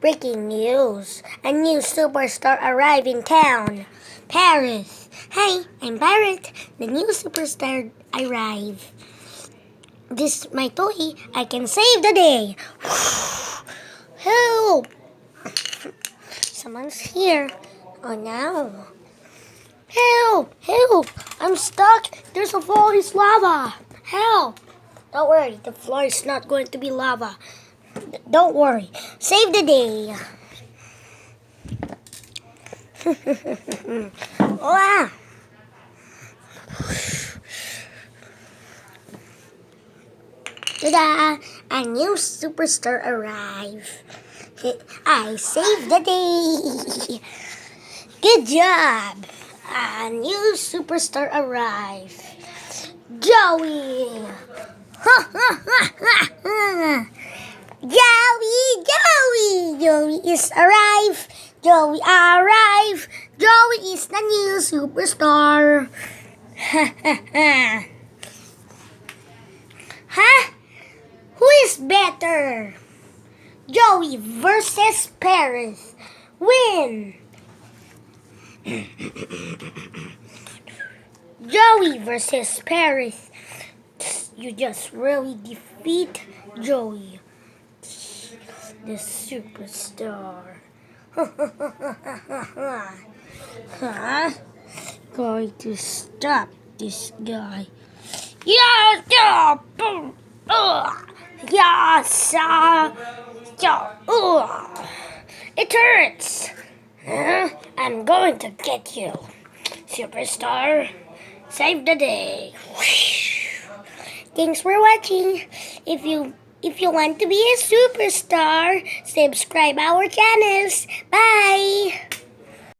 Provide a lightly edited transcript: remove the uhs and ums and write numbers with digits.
Breaking news. A new superstar arrived in town. Paris. Hi, I'm Parrot. The new superstar arrived. This is my toy. I can save the day. Help! Someone's here. Oh no. Help! Help! I'm stuck. There's a floor is lava. Help! Don't worry, the floor is not going to be lava. Don't worry. Save the day. Wow. Ta-da! A new superstar arrived. I saved the day. Good job. A new superstar arrived. Joey. Joey is arrived. Joey arrived. Joey is the new superstar. Huh? Who is better? Joey versus Paris. Win. Joey versus Paris. You just really defeat Joey, the superstar. Huh? Going to stop this guy. Yes, yes, it hurts. I'm going to get you, superstar. Save the day. Thanks for watching. If you want to be a superstar, subscribe our channels. Bye.